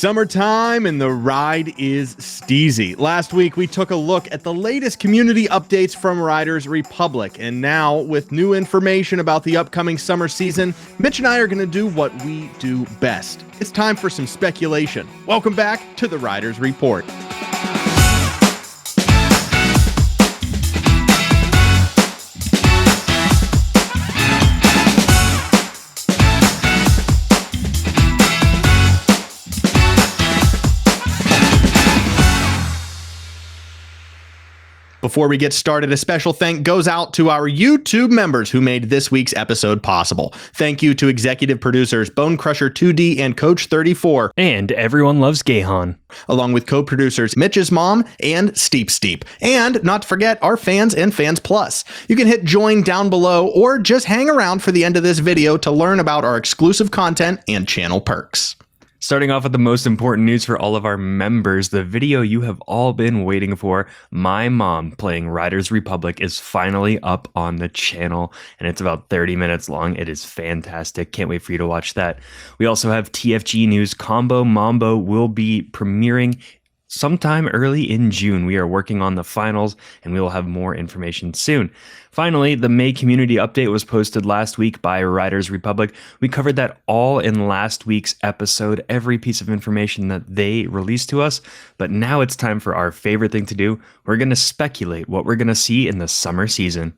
Summertime and the ride is steezy. Last week, we took a look at the latest community updates from Riders Republic. And now, with new information about the upcoming summer season, Mitch and I are going to do what we do best. It's time for some speculation. Welcome back to the Riders Report. Before we get started, a special thank goes out to our YouTube members who made this week's episode possible. Thank you to executive producers Bone Crusher 2D and Coach 34. And Everyone Loves Gahan. Along with co-producers Mitch's Mom and Steep. And not to forget our fans and Fans Plus. You can hit join down below or just hang around for the end of this video to learn about our exclusive content and channel perks. Starting off with the most important news for all of our members, the video you have all been waiting for, my mom playing Riders Republic, is finally up on the channel, and it's about 30 minutes long. It is fantastic. Can't wait for you to watch that. We also have TFG news. Combo Mambo will be premiering sometime early in June. We are working on the finals, and we will have more information soon. Finally, the May community update was posted last week by Riders Republic. We covered that all in last week's episode, every piece of information that they released to us. But now it's time for our favorite thing to do. We're going to speculate what we're going to see in the summer season.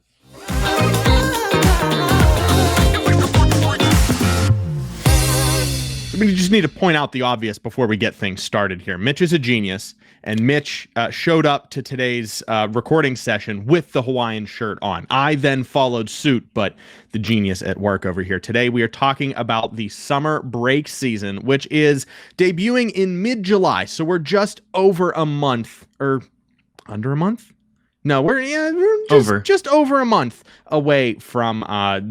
We just need to point out the obvious before we get things started here. Mitch is a genius, and Mitch showed up to today's recording session with the Hawaiian shirt on. I then followed suit, but the genius at work over here. Today, we are talking about the summer break season, which is debuting in mid-July. So we're just over a month, or under a month? No, we're just over a month away from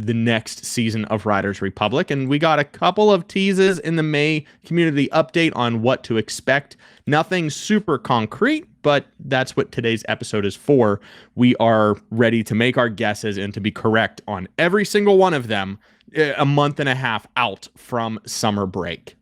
the next season of Riders Republic, and we got a couple of teases in the May community update on what to expect. Nothing super concrete, but that's what today's episode is for. We are ready to make our guesses and to be correct on every single one of them a month and a half out from summer break.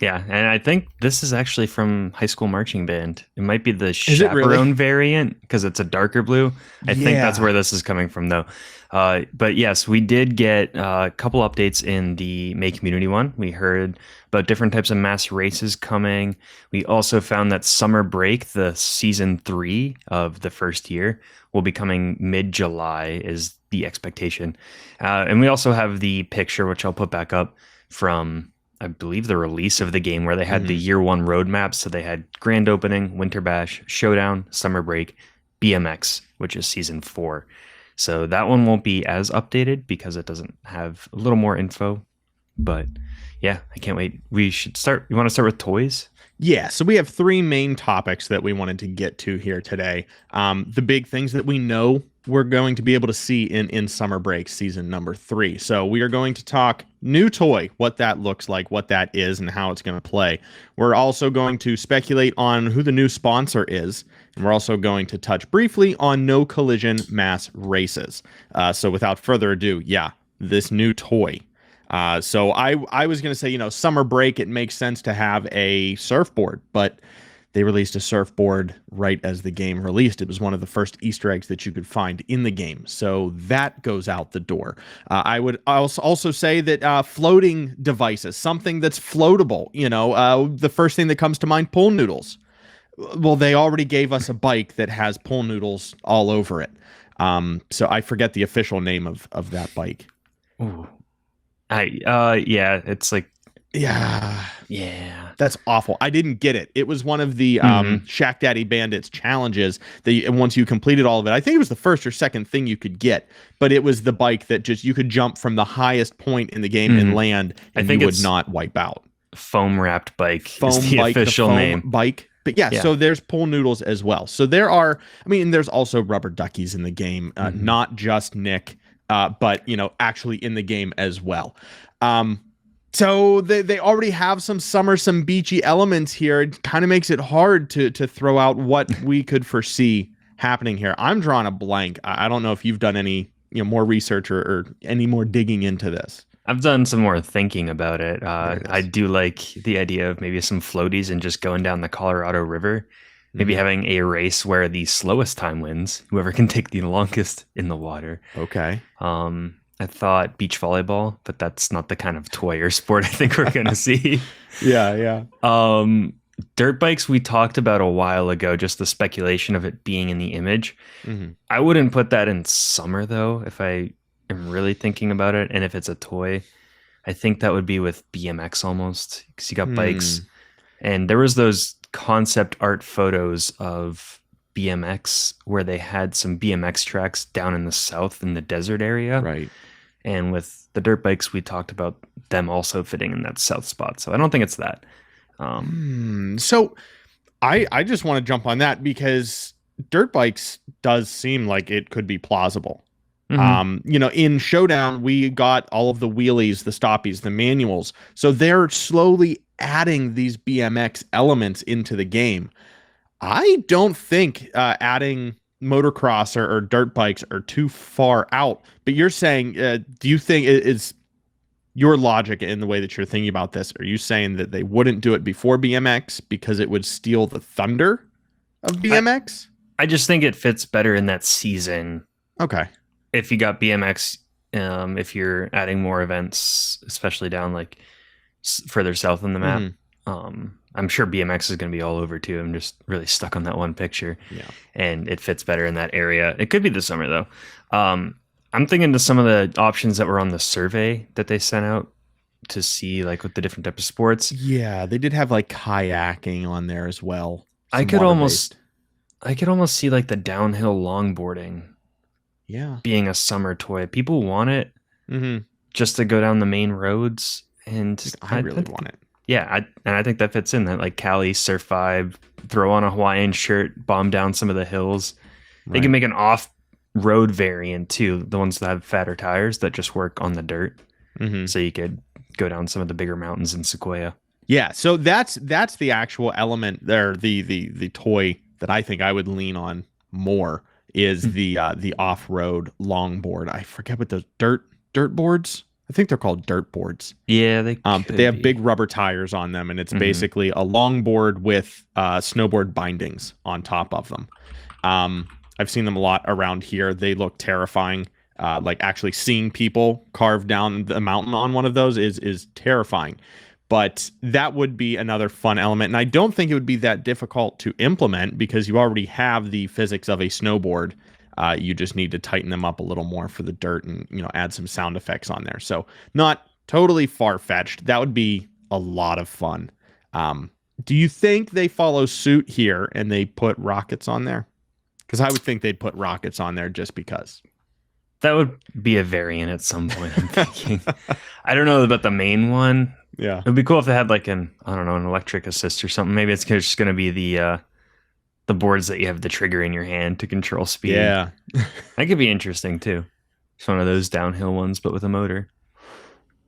Yeah, and I think this is actually from High School Marching Band. It might be the Chaperone variant because it's a darker blue. I think that's where this is coming from, though. But yes, we did get a couple updates in the May Community one. We heard about different types of mass races coming. We also found that Summer Break, the season 3 of the first year, will be coming mid-July is the expectation. And we also have the picture, which I'll put back up, from I believe the release of the game where they had the year 1 roadmap. So they had Grand Opening, Winter Bash, Showdown, Summer Break, BMX, which is season 4. So that one won't be as updated because it doesn't have a little more info. But yeah, I can't wait. We should start. You want to start with toys? Yeah, so we have 3 main topics that we wanted to get to here today. The big things that we know we're going to be able to see in Summer Break season number 3. So we are going to talk new toy, what that looks like, what that is, and how it's going to play. We're also going to speculate on who the new sponsor is, and we're also going to touch briefly on no collision mass races. So without further ado, this new toy. So I was going to say, Summer Break, it makes sense to have a surfboard, but they released a surfboard right as the game released. It was one of the first Easter eggs that you could find in the game. So that goes out the door. I would also say that floating devices, something that's floatable, the first thing that comes to mind, pool noodles. Well, they already gave us a bike that has pool noodles all over it. So I forget the official name of that bike. Ooh. It's like, that's awful. I didn't get it. It was one of the Shack Daddy Bandits challenges that once you completed all of it, I think it was the first or second thing you could get, but it was the bike that just you could jump from the highest point in the game and land, and you would not wipe out. Foam wrapped bike is the official name. Bike. But yeah, so there's pool noodles as well. So there are, there's also rubber duckies in the game, not just Nick, but actually in the game as well. So they already have some beachy elements here. It kind of makes it hard to throw out what we could foresee happening here. I'm drawing a blank. I don't know if you've done any more research or any more digging into this. I've done some more thinking about it. There it I is. do like the idea of maybe some floaties and just going down the Colorado River. Maybe Mm, having a race where the slowest time wins, whoever can take the longest in the water. okay. I thought beach volleyball, but that's not the kind of toy or sport I think we're going to see. Yeah, yeah. Um, Dirt bikes we talked about a while ago, just the speculation of it being in the image. Hmm. I wouldn't put that in summer though, if I am really thinking about it. And if it's a toy, I think that would be with BMX almost, because you got bikes. Hmm. And there was those concept art photos of BMX where they had some BMX tracks down in the south in the desert area. Right. And with the dirt bikes, we talked about them also fitting in that south spot. So I don't think it's that. Um, So I just want to jump on that because dirt bikes does seem like it could be plausible. mhm. In Showdown, we got all of the wheelies, the stoppies, the manuals. So they're slowly adding these BMX elements into the game. I don't think adding motocross or dirt bikes are too far out. But you're saying, do you think is your logic in the way that you're thinking about this? Are you saying that they wouldn't do it before BMX because it would steal the thunder of I, BMX? I just think it fits better in that season. Okay. If you got BMX, if you're adding more events, especially down like further south on the map, Mhm. I'm sure BMX is going to be all over too. I'm just really stuck on that one picture, Yeah. and it fits better in that area. It could be the summer though. I'm thinking to some of the options that were on the survey that they sent out to see like with the different type of sports. Yeah, they did have like kayaking on there as well. I Some could water almost based. I could almost see like the downhill longboarding Yeah. being a summer toy. People want it Hmm. just to go down the main roads, and I really want it. yeah, I think that fits in that like Cali surf vibe. Throw on a Hawaiian shirt, bomb down some of the hills. They can Right. make an off-road variant too, the ones that have fatter tires that just work on the dirt. Hmm. So you could go down some of the bigger mountains in Sequoia. Yeah. So that's the actual element there. The toy that I think I would lean on more is the off road longboard. I forget what those dirt boards. I think they're called dirt boards. Yeah, they But they could have big be. rubber tires on them, and it's Mhm. basically a longboard with snowboard bindings on top of them. I've seen them a lot around here. They look terrifying. Like actually seeing people carve down the mountain on one of those is terrifying. But that would be another fun element, and I don't think it would be that difficult to implement because you already have the physics of a snowboard. You just need to tighten them up a little more for the dirt, and add some sound effects on there. So not totally far fetched. That would be a lot of fun. Do you think they follow suit here and they put rockets on there? Because I would think they'd put rockets on there just because. That would be a variant at some point, I'm thinking. I don't know about the main one. Yeah. It would be cool if they had like an electric assist or something. Maybe it's just going to be the boards that you have the trigger in your hand to control speed. Yeah. That could be interesting too. It's one of those downhill ones, but with a motor.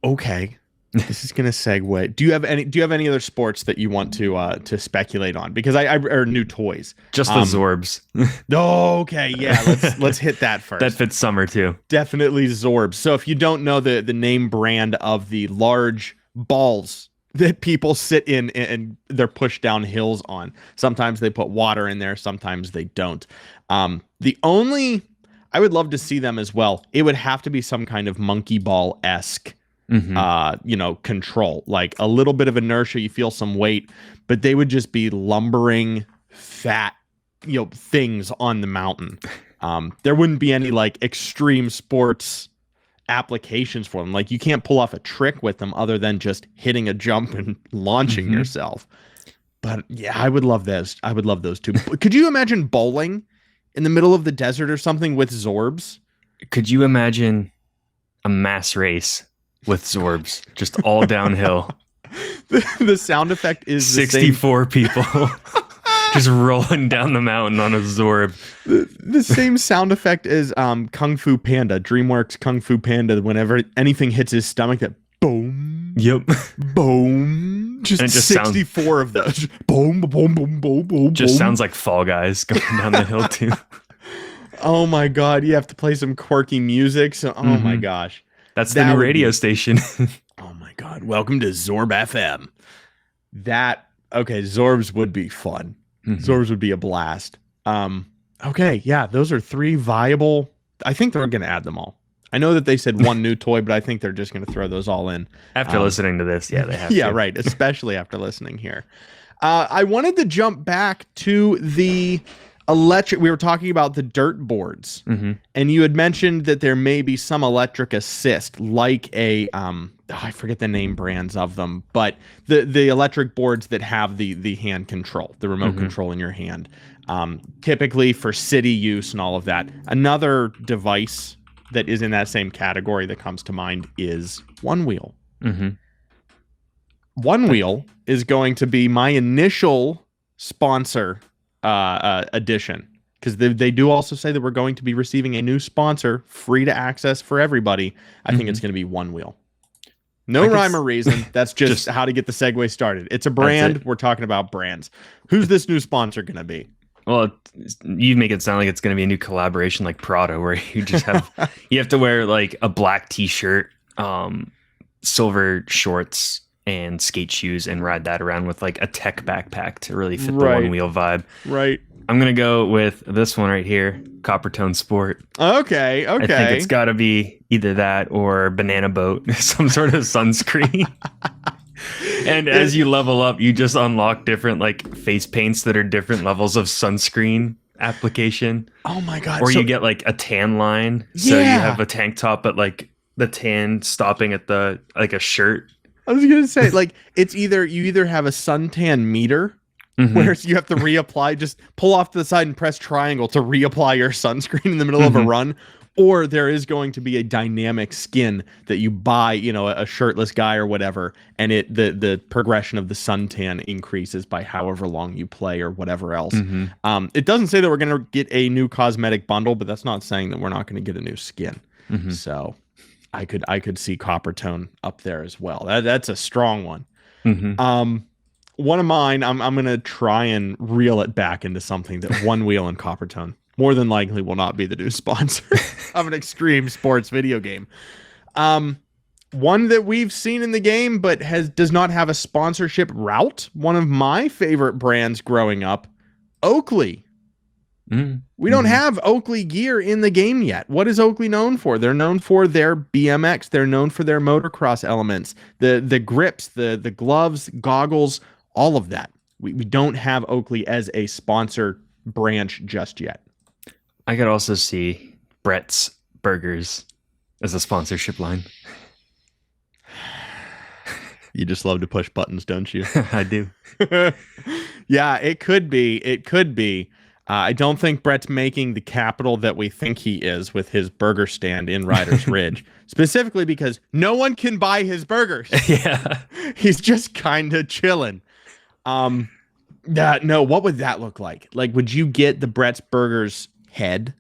Okay. This is gonna segue. Do you have any other sports that you want to speculate on? Because I or new toys. Just the Zorbs. Okay, yeah. Let's hit that first. That fits summer too. Definitely Zorbs. So if you don't know the name brand of the large balls that people sit in and they're pushed down hills on, sometimes they put water in there, sometimes they don't. I would love to see them as well. It would have to be some kind of monkey ball esque control, like a little bit of inertia, you feel some weight, but they would just be lumbering fat, things on the mountain. There wouldn't be any like extreme sports applications for them. Like you can't pull off a trick with them other than just hitting a jump and launching yourself. But yeah, I would love those. I would love those too. Could you imagine bowling in the middle of the desert or something with Zorbs? Could you imagine a mass race with Zorbs, just all downhill? The sound effect is 64 people just rolling down the mountain on a Zorb. The same sound effect as Kung Fu Panda, DreamWorks Kung Fu Panda. Whenever anything hits his stomach, that boom, Yep. boom, just 64 of those. Boom, boom, boom, boom, boom. Just sounds like Fall Guys going down the hill too. Oh my god, you have to play some quirky music. So, oh my gosh. That's the new radio station. Oh my God. Welcome to Zorb FM. Okay, Zorbs would be fun. Zorbs would be a blast. Okay, yeah, those are 3 viable. I think they're going to add them all. I know that they said 1 new toy, but I think they're just going to throw those all in. After listening to this, yeah, they have to. Yeah, right, especially after listening here. I wanted to jump back to the electric. We were talking about the dirt boards, and you had mentioned that there may be some electric assist, like a I forget the name brands of them, but the electric boards that have the hand control, the remote control in your hand, typically for city use and all of that. Another device that is in that same category that comes to mind is Onewheel. Onewheel is going to be my initial sponsor edition, because they do also say that we're going to be receiving a new sponsor, free to access for everybody. I think it's going to be Onewheel. No rhyme or reason. That's just how to get the segue started. It's a brand. We're talking about brands. Who's this new sponsor going to be? Well, you make it sound like it's going to be a new collaboration like Prada, where you just have you have to wear like a black t-shirt, silver shorts, and skate shoes, and ride that around with like a tech backpack to really fit the Onewheel vibe. Right. I'm going to go with this one right here, Coppertone Sport. Okay. I think it's got to be either that or Banana Boat, some sort of sunscreen. And as you level up, you just unlock different like face paints that are different levels of sunscreen application. Oh my God. Or you get like a tan line. So you have a tank top, but like the tan stopping at the like a shirt. I was going to say, like, it's you either have a suntan meter, where you have to reapply, just pull off to the side and press triangle to reapply your sunscreen in the middle of a run, or there is going to be a dynamic skin that you buy, a shirtless guy or whatever, and the progression of the suntan increases by however long you play or whatever else. It doesn't say that we're going to get a new cosmetic bundle, but that's not saying that we're not going to get a new skin. So I could see Coppertone up there as well. That's a strong one. One of mine, I'm going to try and reel it back into something that Onewheel and Coppertone more than likely will not be the new sponsor of an extreme sports video game. One that we've seen in the game but does not have a sponsorship route. One of my favorite brands growing up, Oakley. We don't have Oakley gear in the game yet. What is Oakley known for? They're known for their BMX. They're known for their motocross elements, the grips, the gloves, goggles, all of that. We don't have Oakley as a sponsor branch just yet. I could also see Brett's Burgers as a sponsorship line. You just love to push buttons, don't you? I do. Yeah, it could be. It could be. I don't think Brett's making the capital that we think he is with his burger stand in Riders Ridge, specifically because no one can buy his burgers. Yeah. He's just kind of chilling. No, what would that look like? Like, would you get the Brett's Burgers head,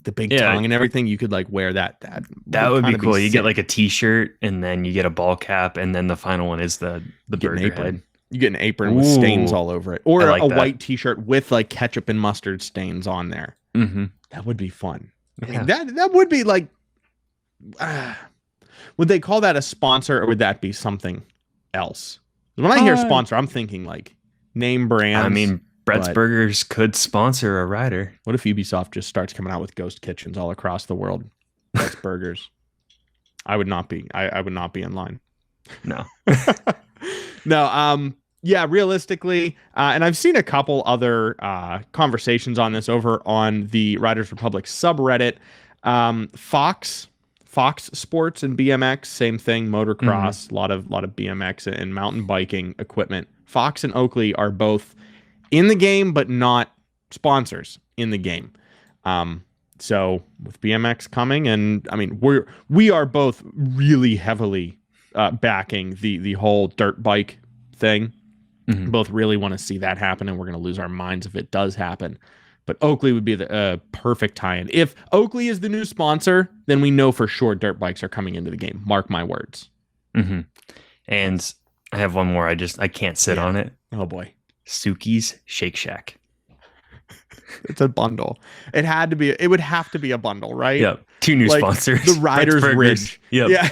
the big tongue and everything? You could like wear that. That would be cool. You get like a t-shirt and then you get a ball cap, and then the final one is the burger head. You get an apron with stains all over it, or a white t-shirt with like ketchup and mustard stains on there. That would be fun. I mean, that would be like, would they call that a sponsor, or would that be something else? When I hear sponsor, I'm thinking like name brands. I mean, Brett's Burgers could sponsor a rider. What if Ubisoft just starts coming out with ghost kitchens all across the world? Brett's Burgers. I would not be. I would not be in line. No. No. Yeah. Realistically, and I've seen a couple other conversations on this over on the Riders Republic subreddit. Fox Sports and BMX, same thing. Motocross, a lot of BMX and mountain biking equipment. Fox and Oakley are both in the game, but not sponsors in the game. So with BMX coming, and I mean, we are both really heavily backing the whole dirt bike thing. Both really want to see that happen, and we're going to lose our minds if it does happen. But Oakley would be the perfect tie-in. If Oakley is the new sponsor, then we know for sure dirt bikes are coming into the game. Mark my words. And I have one more. I can't sit on it. Oh boy. Suki's Shake Shack. It's a bundle. It would have to be a bundle, right? Yep. 2 new like sponsors. the Riders Brett's Burgers. Ridge. Yep. Yeah.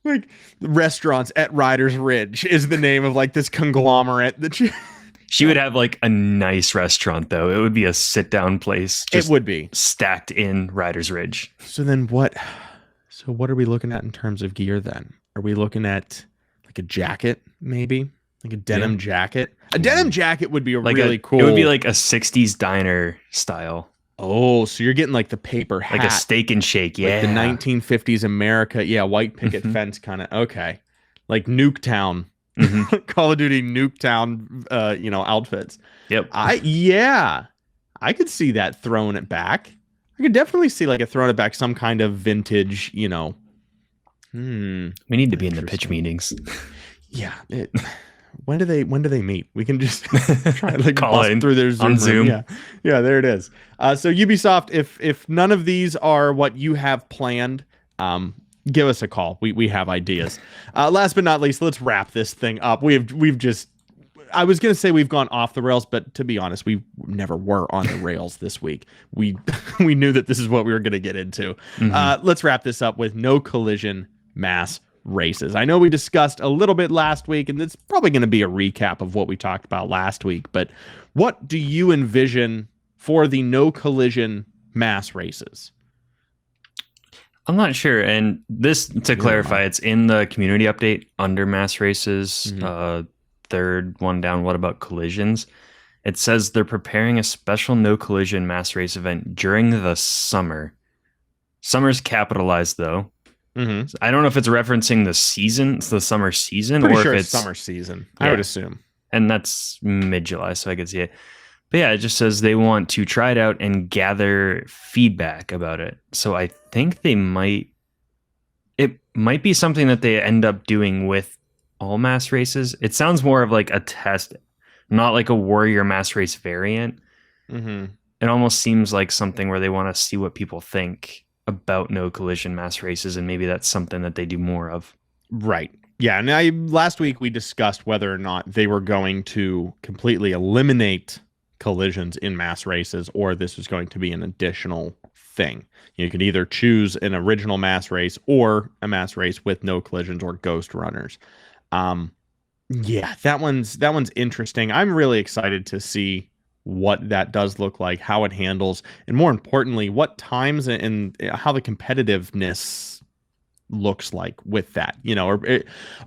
Like restaurants at Riders Ridge is the name of like this conglomerate that she would have like a nice restaurant though. It would be a sit down place. It would be stacked in Riders Ridge. So then what? So what are we looking at in terms of gear then? Are we looking at like a jacket, maybe? Like a denim jacket? A denim jacket would be really cool. It would be like a 60s diner style. Oh, so you're getting like the paper hat. Like a steak and shake, yeah. Like the 1950s America. Yeah, white picket fence kind of. Okay. Like Nuketown. Call of Duty Nuketown, outfits. Yep. I could see that throwing it back. I could definitely see like a throwing it back, some kind of vintage, We need to be in the pitch meetings. Yeah. When do they meet? We can just try to like call in through their Zoom on room. Zoom. Yeah, there it is. So Ubisoft, if none of these are what you have planned, give us a call. We have ideas. Last but not least, let's wrap this thing up. We've just, I was gonna say we've gone off the rails, but to be honest, we never were on the rails this week. We knew that this is what we were gonna get into. Let's wrap this up with no collision mass races. I know we discussed a little bit last week, and it's probably going to be a recap of what we talked about last week, but what do you envision for the no collision mass races? I'm not sure. And this, to clarify, it's in the community update under mass races. Third one down. What about collisions? It says they're preparing a special no collision mass race event during the summer. Summer's capitalized though. So I don't know if it's referencing the season, it's the summer season, Pretty or sure if it's summer season. I would assume. And that's mid-July, so I could see it. But yeah, it just says they want to try it out and gather feedback about it. So I think it might be something that they end up doing with all mass races. It sounds more of like a test, not like a warrior mass race variant. It almost seems like something where they want to see what people think about no collision mass races, and maybe that's something that they do more of. Right. Yeah. And last week we discussed whether or not they were going to completely eliminate collisions in mass races, or this was going to be an additional thing. You could either choose an original mass race or a mass race with no collisions or ghost runners. Yeah, that one's interesting. I'm really excited to see what that does look like, how it handles, and more importantly, what times and how the competitiveness looks like with that.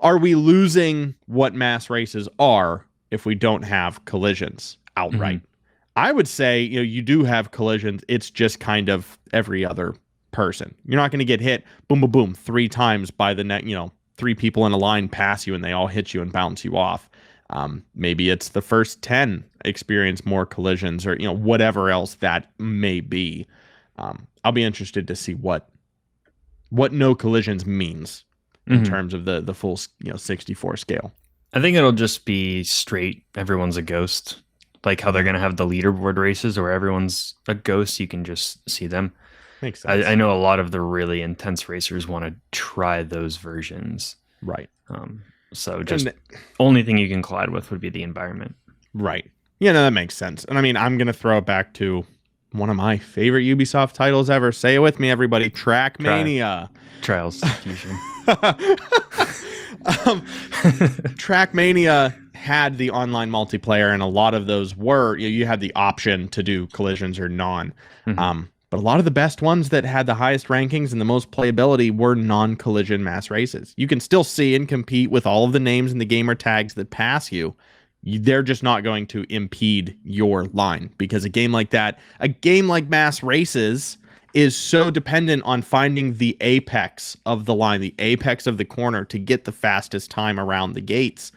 Are we losing what mass races are if we don't have collisions outright? I would say, you do have collisions. It's just kind of every other person. You're not going to get hit, boom, boom, boom, 3 times by the net, 3 people in a line pass you and they all hit you and bounce you off. Maybe it's the first 10 experience more collisions, or whatever else that may be. I'll be interested to see what no collisions means in terms of the full 64 scale. I think it'll just be straight everyone's a ghost, like how they're going to have the leaderboard races where everyone's a ghost. You can just see them. Makes sense. I know a lot of the really intense racers want to try those versions. Right. So just only thing you can collide with would be the environment. Right. Yeah, no, that makes sense. And I mean, I'm going to throw it back to one of my favorite Ubisoft titles ever. Say it with me, everybody. Trackmania. Trials Fusion. Trackmania had the online multiplayer, and a lot of those were, you had the option to do collisions or non. But a lot of the best ones that had the highest rankings and the most playability were non-collision mass races. You can still see and compete with all of the names and the gamer tags that pass you. They're just not going to impede your line, because a game like mass races is so dependent on finding the apex of the line, the apex of the corner, to get the fastest time around the gates.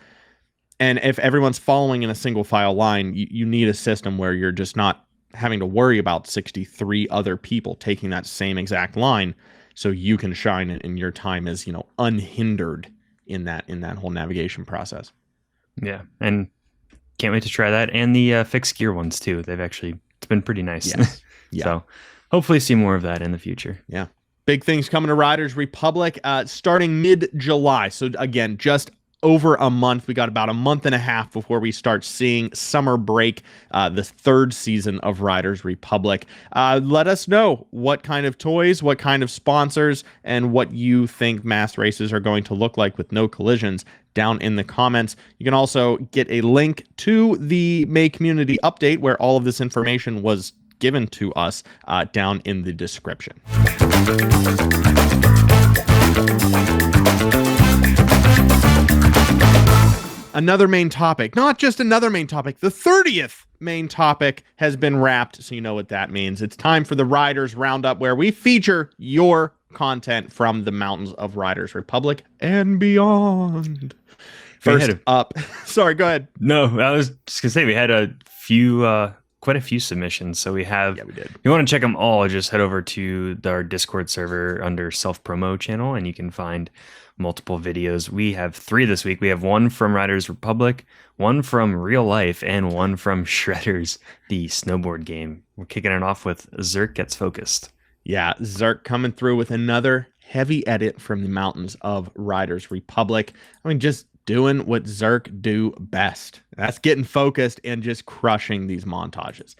And if everyone's following in a single file line, you need a system where you're just not having to worry about 63 other people taking that same exact line, so you can shine and your time is, unhindered in that whole navigation process. Yeah, and can't wait to try that, and the fixed gear ones too. It's been pretty nice. Yes. Yeah. So hopefully see more of that in the future. Yeah. Big things coming to Riders Republic starting mid-July. So again, just over a month. We got about a month and a half before we start seeing summer break, the third season of Riders Republic. Let us know what kind of toys, what kind of sponsors, and what you think mass races are going to look like with no collisions down in the comments. You can also get a link to the May community update where all of this information was given to us down in the description. Another main topic, not just another main topic, the 30th main topic has been wrapped, so you know what that means. It's time for the Riders Roundup, where we feature your content from the mountains of Riders Republic and beyond. First up, sorry, go ahead. No, I was just gonna say we had a few, quite a few submissions. So we have. Yeah, we did. If you want to check them all, just head over to our Discord server under Self Promo channel, and you can find multiple videos. We have 3 this week. We have one from Riders Republic, one from Real Life, and one from Shredders, the snowboard game. We're kicking it off with Zerk Gets Focused. Yeah, Zerk coming through with another heavy edit from the mountains of Riders Republic. I mean, just doing what Zerk do best. That's getting focused and just crushing these montages.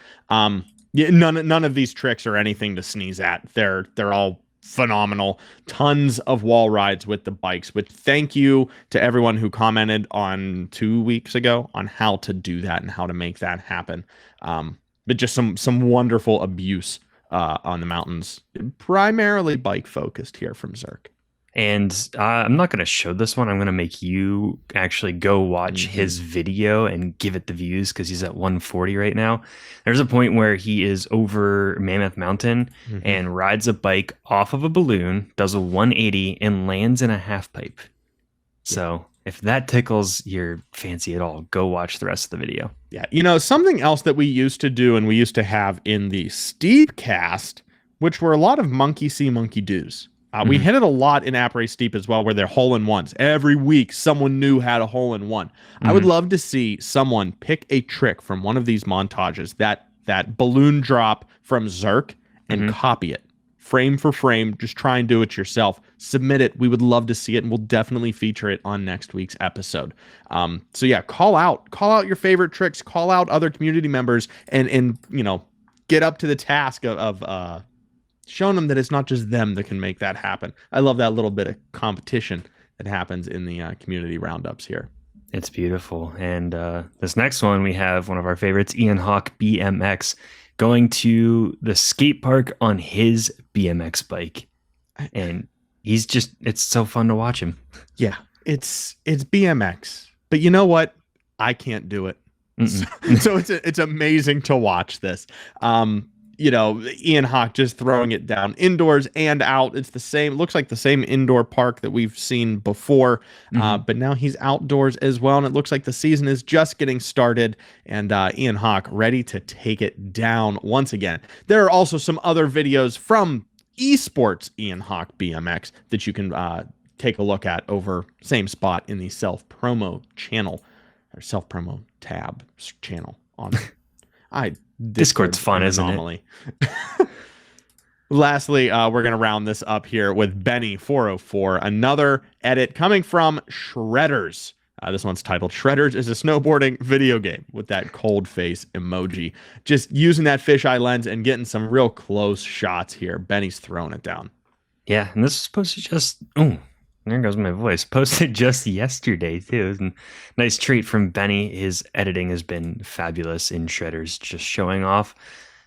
Yeah, none of these tricks are anything to sneeze at. They're all phenomenal. Tons of wall rides with the bikes, which thank you to everyone who commented on 2 weeks ago on how to do that and how to make that happen. But just some wonderful abuse on the mountains, primarily bike focused here from Zerk. And I'm not going to show this one. I'm going to make you actually go watch his video and give it the views because he's at 140 right now. There's a point where he is over Mammoth Mountain and rides a bike off of a balloon, does a 180, and lands in a half pipe. So if that tickles your fancy at all, go watch the rest of the video. Yeah. You know, something else that we used to do and we used to have in the Steep cast, which were a lot of monkey see, monkey do's. We hit it a lot in App Race Steep as well, where they're hole-in-ones. Every week, someone new had a hole-in-one. I would love to see someone pick a trick from one of these montages, that balloon drop from Zerk, and copy it. Frame for frame, just try and do it yourself. Submit it. We would love to see it, and we'll definitely feature it on next week's episode. So yeah, call out your favorite tricks, call out other community members, and you know, get up to the task of showing them that it's not just them that can make that happen. I love that little bit of competition that happens in the community roundups here. It's beautiful. And this next one, we have one of our favorites, Ian Hawk BMX, going to the skate park on his BMX bike. And it's so fun to watch him. Yeah, it's BMX. But you know what? I can't do it. So it's amazing to watch this. You know, Ian Hawk just throwing it down indoors and out. It's the same, looks like the same indoor park that we've seen before, but now he's outdoors as well. And it looks like the season is just getting started, and Ian Hawk ready to take it down once again. There are also some other videos from esports Ian Hawk BMX that you can take a look at over same spot in the self-promo channel or self-promo tab channel on Discord's fun, isn't it? Lastly, we're going to round this up here with Benny404, another edit coming from Shredders. This one's titled Shredders is a snowboarding video game with that cold face emoji. Just using that fisheye lens and getting some real close shots here. Benny's throwing it down. Yeah, and this is supposed to just... there goes my voice. Posted just yesterday, too. And nice treat from Benny. His editing has been fabulous in Shredders, just showing off,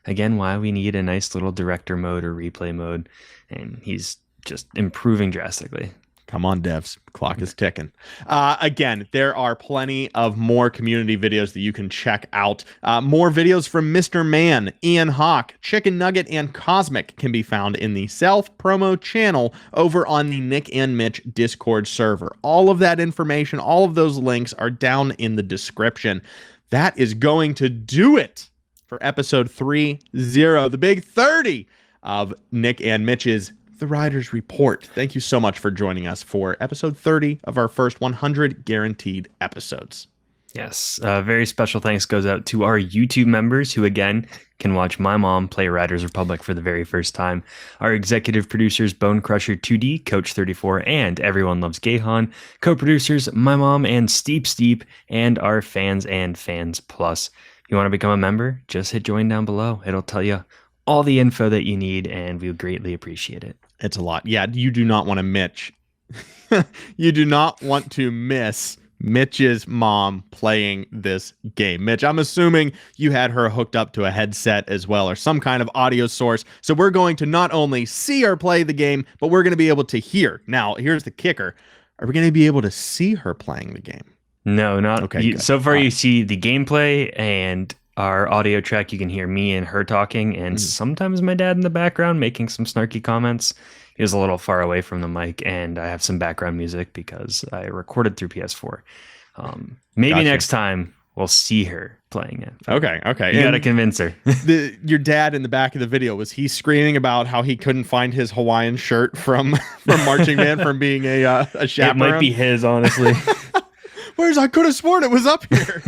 again, why we need a nice little director mode or replay mode. And he's just improving drastically. Come on, devs. Clock is ticking. Again, there are plenty of more community videos that you can check out. More videos from Mr. Man, Ian Hawk, Chicken Nugget, and Cosmic can be found in the self-promo channel over on the Nick and Mitch Discord server. All of that information, all of those links are down in the description. That is going to do it for episode 30, the big 30 of Nick and Mitch's The Riders Report. Thank you so much for joining us for episode 30 of our first 100 guaranteed episodes. Yes, very special thanks goes out to our YouTube members who, again, can watch my mom play Riders Republic for the very first time. Our executive producers, Bone Crusher 2D, Coach 34, and Everyone Loves Gahan. Co-producers, my mom and Steep, and our fans and Fans Plus. If you want to become a member, just hit join down below. It'll tell you all the info that you need, and we would greatly appreciate it. It's a lot. Yeah, you do not want to Mitch. You do not want to miss Mitch's mom playing this game. Mitch, I'm assuming you had her hooked up to a headset as well or some kind of audio source. So we're going to not only see her play the game, but we're going to be able to hear. Now, here's the kicker. Are we going to be able to see her playing the game? No, not okay. So far, you see the gameplay and our audio track. You can hear me and her talking, and sometimes my dad in the background making some snarky comments. He was a little far away from the mic, and I have some background music because I recorded through PS4. Maybe next time we'll see her playing it. Okay. You got to convince her. Your dad in the back of the video, was he screaming about how he couldn't find his Hawaiian shirt from marching band from being a chaperone? It might be his, honestly. I could have sworn it was up here.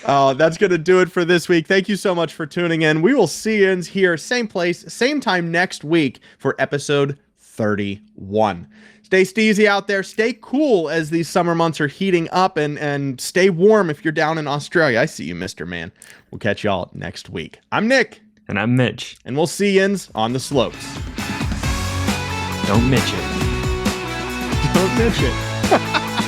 That's going to do it for this week. Thank you so much for tuning in. We will see you here, same place, same time next week for episode 31. Stay steezy out there. Stay cool as these summer months are heating up, and stay warm if you're down in Australia. I see you, Mr. Man. We'll catch y'all next week. I'm Nick. And I'm Mitch. And we'll see yins on the slopes. Don't Mitch it. Don't Mitch it.